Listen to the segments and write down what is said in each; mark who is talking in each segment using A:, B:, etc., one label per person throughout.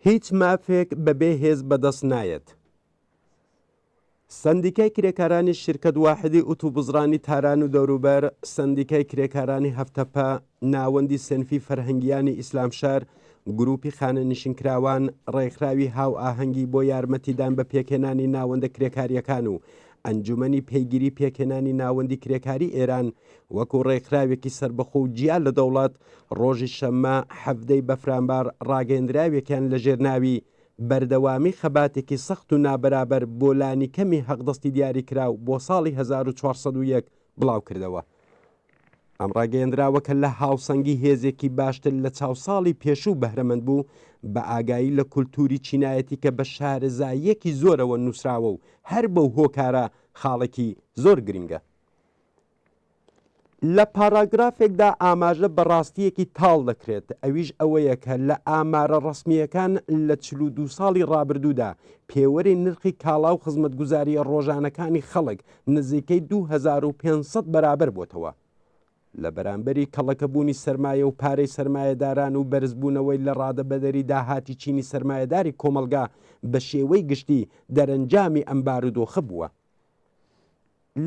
A: هیچ مافێک بەبێ هێز بەدەست نایەت. سندیکای کرێکارانی شرکەت واحدی ئۆتۆبوزرانی تاران و دەوروبەر، سندیکای کرێکارانی هەفتەپە، ناوەندی سنفی فەرهەنگیانی ئیسلامشار، گروپی خانە نشینکراوان، ڕێکخراوی هاو ئاهەنگی بۆ یارمەتیدان بە پێکهێنانی ناوەندە کرێکاریەکان و ئەنجومەنی پەیگیری پێکهێنانی ناوەندی کرێکاری ئێران وەکو ڕێکخراوێکی سربەخۆ و جیا لە دەوڵات ڕۆژی شەممە هەفتەی بەفرامبار ڕاگەیەندراوێکیان لە ژێرناوی بەردەوامی خەباتێکی سەخت و نابەرابەر بۆ لانی کەمی حەقدەستی دیاریکراو بۆ ساڵی 1401 بڵاو کردەوە. ئەم ڕاگەیەندراوەکە لە هاوسەنگی هێزێکی باشتر لە چاوساڵی پێشوو بەهرەمەند بوو بە ئاگایی لە کولتوری چینایەتی کە بە شارەزاییەکی زۆرەوە نووسراوە و هەر بەو هۆکارە خاڵێکی زۆر گرنگە. لە پاراگرافێکدا ئاماژە بەڕاستیەکی تاڵ دەکرێت، ئەویش ئەوەیە کە لە ئامارە ڕسمیەکان لە 42 ساڵی ڕابردوودا پێوەری نرخی کاڵا و خزمەتگوزاریە ڕۆژانەکانی خەڵک نزیکەی 2500 بەرابەر بۆتەوە. لە بەرامبەری کەڵەکەبوونی سەرمایە و پارەی سەرمایەداران و بەرزبوونەوەی لە ڕادەبەدەری داهاتی چینی سەرمایەداری کۆمەلگا بە شێوەی گشتی دەرەنجامی ئەم بارودۆخە بووە.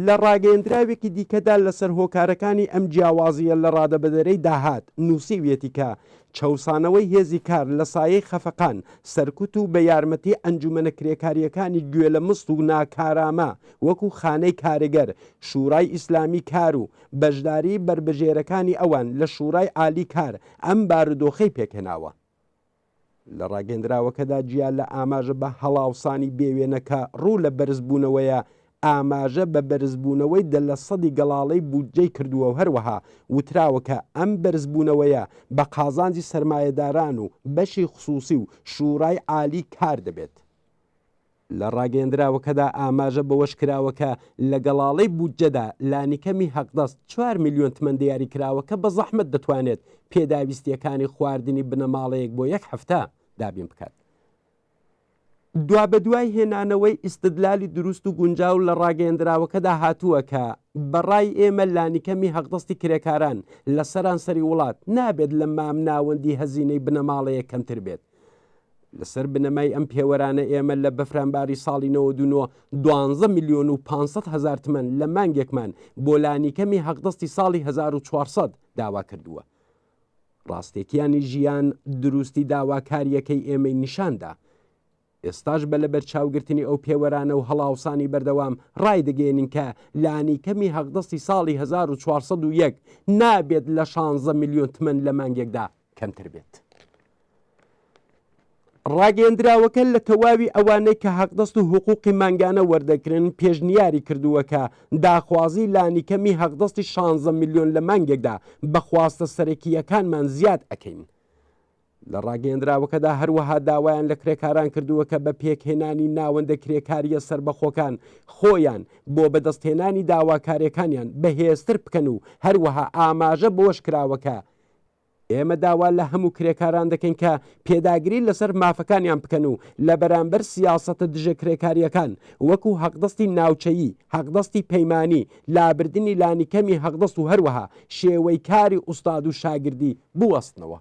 A: لە ڕاگەیەندراوێکی دیکەدا لەسەر هۆکارەکانی ئەم جیاوازیە لە ڕادەبەدەرەی داهات نووسیوێتی کە چەوسانەوەی هێزی کار لە سایەی خەفەقان سەرکوت و بە یارمەتی ئەنجومەنە کرێکاریەکانی گوێ لە مست و ناکارامە وەکو خانەی کارەگەر، شوورای ئیسلامی کار و بەشداری بربەژێرەکانی ئەوان لە شوورای عالی کار ئەم بارودۆخەی پێکهێناوە. لە ڕاگەیەندراوەکەدا جیا لە ئاماژە بە هەڵاوسانی بێوێنەکە ڕوو لە بەرزبوونەوەیە ئاماژە بە بەرزبوونەوەی دە لە سەدی گەڵاڵەی بودجەی کردووە و هەروەها وتراوەکە ئەم بەرزبوونەوەیە بە قازانجی سەرمایەداران و بەشی خصوصی و شوورای عالی کار دەبێت. لە ڕاگەیەندراوەکەدا ئاماژە بەوەش کراوەکە لە گەڵاڵەی بودجەدا لانیکەمی حەقدەست 4 میلیۆن تمەن دیاری کراوەکە بە زەحمەت دەتوانێت پێداویستیەکانی خواردنی بنەماڵەیەک بۆ یەک هەفتە دابین بکات. دوا بە دوای هێنانەوەی ئیستدلالی دروست و گونجاو لە ڕاگەیەندراوەکەدا هاتووە کە بەڕای ئێمە لانیکەمی حەقدەستی کرێکاران لە سەرانسەری وڵات نابێت لە مام ناوەندی هەزینەی بنەماڵەیە کەمتر بێت. لەسەر بنەمای ئەم پێوەرانە ئێمە لە بەفرامباری ساڵی 92 12 میلیۆن و 500 هزار تمەن لە مانگێکمان بۆ لانیکەمی حەقدەستی ساڵی 1400 داوا کردووە. ڕاستێکیانی ژیان دروستی داواکاریەکەی ئێمەی نیشاندا. ئێستاش بە لە بەرچاوگرتنی ئەو پێوەرانە و هەڵاوسانی بەردەوام ڕای دەگەێنین کە لانیکەمی حەقدەستی ساڵی 1401 نابێت لە 16 میلیۆن تمەن لە مانگێکدا کەمتر بێت. ڕاگەیەندراوەکە لە تەواوی ئەوانەی کە حەقدەست و حقوقی مانگانە وەردەگرن پێشنیاری کردووە کە داخوازی لانیکەمی حەقدەستی 16 میلیۆن لە مانگێکدا بەخواستە سەرەکیەکانمان زیاد ئەکەین. لە ڕاگەیەندراوەکەدا هەروەها داوایان لە کرێکاران کردووە کە بە پێکهێنانی ناوەندە کرێکاریە سربەخۆکان خۆیان بۆ بەدەستهێنانی داواکاریەکانیان بەهێزتر بکەن و هەروەها ئاماژە بۆش کراوەکە ئێمە داوا لە هەموو کرێکاران دەکەین کە پێداگری لەسەر مافەکانیان بکەن و لە بەرامبەر سیاسەتە دژە کرێکاریەکان وەکو حەقدەستی ناوچەیی، حەقدەستی پەیمانی، لابردنی لانیکەمی حەقدەست و هەروەها شێوەی کاری ئوستاد و شاگردی بوەستنەوە.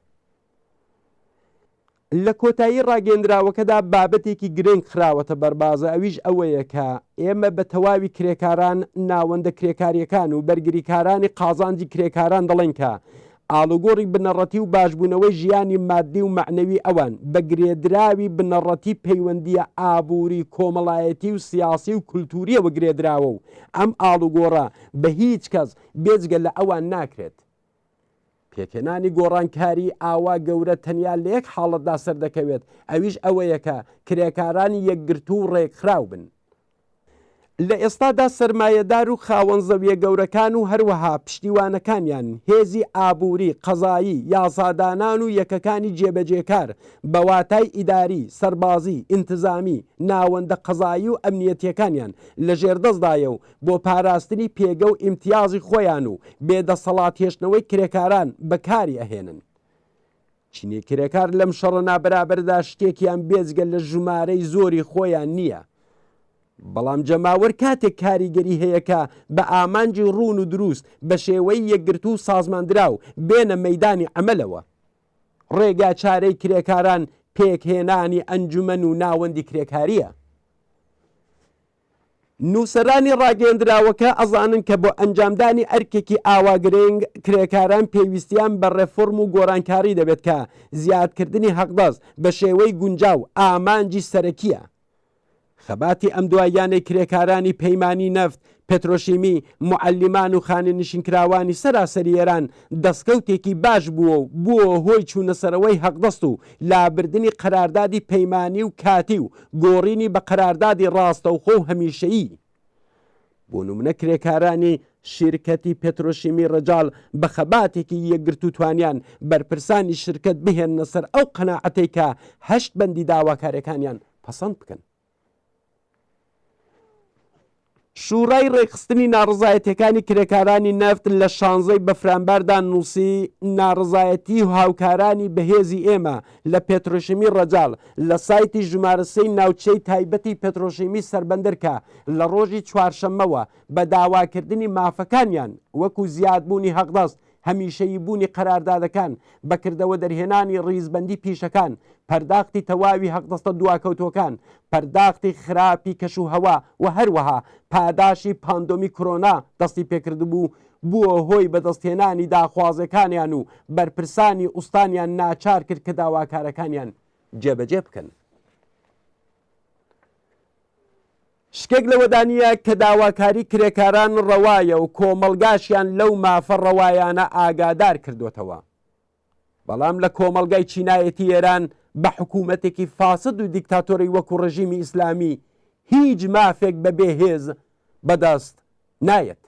A: لە کۆتایی ڕاگەیەندراوەکەدا بابەتێکی گرنگ خراوەتە بەربازە، ئەویش ئەوەیە کە ئێمە بە تەواوی کرێکاران ناوەندە کرێکاریەکان و بەرگریکارانی قازانجی کرێکاران دەڵێن کە ئاڵوگۆڕی بنەڕەتی و باشبوونەوەی ژیانی مادی و معنەوی ئەوان بە گرێدراوی بنەڕەتی پەیوەندیە ئابووری کۆمەڵایەتی و سیاسی و کولتوریەوە گرێدراوە و ئەم ئاڵوگۆڕە بە هیچ کەس بێجگە لە ئەوان ناکرێت. پێکهێنانی گۆڕانکاری ئاوا گەورە تەنیا لە یەک حاڵەتدا سەردەکەوێت، ئەویش ئەوەیە کە کرێکارانی یەکگرتو و ڕێکخراو بن. لە ئێستادا سەرمایەدار و خاوەن زەویە گەورەکان و هەروەها پشتیوانەکانیان هێزی ئابووری، قەزایی، یاسادانان و یەکەکانی جێبەجێکار بە واتای ئیداری، سەربازی، ئینتزامی، ناوەندە قەزایی و ئەمنیەتیەکانیان لە ژێردەستدایە و بۆ پاراستنی پێگە و ئیمتیازی خۆیان و بێدەسەڵاتهێشتنەوەی کرێکاران بەکاری ئەهێنن. چینی کرێکار لەم شەڕە نابەرابەردا شتێکیان بێجگە لە ژمارەی زۆری خۆیان نییە. بەڵام جەماوەر کاتێک کاریگەری هەیەکە بە ئامانجی ڕوون و دروست بە شێوەی یەکگرتو و سازماندراو بێنە مەیدانی ئەمەلەوە. ڕێگا چارەی کرێکاران پێکهێنانی ئەنجومەن و ناوەندی کرێکاریە. نووسەرانی ڕاگەیەندراوەکە ئەزانن کە بۆ ئەنجامدانی ئەرکێکی ئاواگرنگ کرێکاران پێویستیان بە ڕێفۆرم و گۆڕانکاری دەبێت کە زیادکردنی حەقدەست بە شێوەی گونجاو ئامانجی سەرەکیە. خەباتی ئەم دوایانەی کرێکارانی پەیمانی نەفت، پێترۆشیمی، معەلیمان و خانەنشینکراوانی سەراسەری ئێران دەستکەوتێکی باش بووە هۆی چوونەسەرەوەی حەقدەست و لابردنی قەراردادی پەیمانی و کاتی و گۆڕینی بە قەراردادی ڕاستەوخۆ و هەمیشەیی. بۆ نمونە کرێکارانی شیرکەتی پێترۆشیمی ڕەجاڵ بە خەباتێکی یەکگرت و توانیان بەرپرسانی شرکت بهێنە سەر ئەو قەناعەتەی کە 8 بەندی داواکارەکانیان پەسەند بکەن. شوڕای ڕێکخستنی ناڕزایەتیەکانی کرێکارانی نەفت لە 16 بەفرامبەردا نووسی ناڕزایەتی و هاوکارانی بەهێزی ئێمە لە پێترۆشیمی ڕەجاڵ لە سایتی ژمارەسەی ناوچەی تایبەتی پێترۆشیمی سەربەندرکە لە ڕۆژی چوارشەممەوە بە داواکردنی مافەکانیان وەکو زیادبوونی حەقدەست، هەمیشەیی بوونی قەراردادەکان، بەکردەوە دەرهێنانی ڕیزبەندی پیشەکان، پەرداختی تەواوی حەقدەستە دواکەوتۆکان، پەرداختی خراپی کەشوهەوا و هەروەها پاداشی پاندۆمی کۆرۆنا دەستی پێکردبوو بووە هۆی بەدەستهێنانی داخوازەکانیان و بەرپرسانی ئوستانیان ناچار کرد کە داواکارەکانیان جێبەجێ بکەن. شتێک لەوەدانە کە داواکاری کرێکاران ڕەوایە و کۆمەڵگاشیان لەو مافە ڕەوایانە ئاگادار کردوتەوە. بەڵام لە کۆمەڵگای چینایەتی ئێران بە حکوومەتێکی فاسد و دیکتاتۆری وەکو ڕژیمی ئیسلامی هیچ مافێک بەبێ هێز بەدەست نایەت.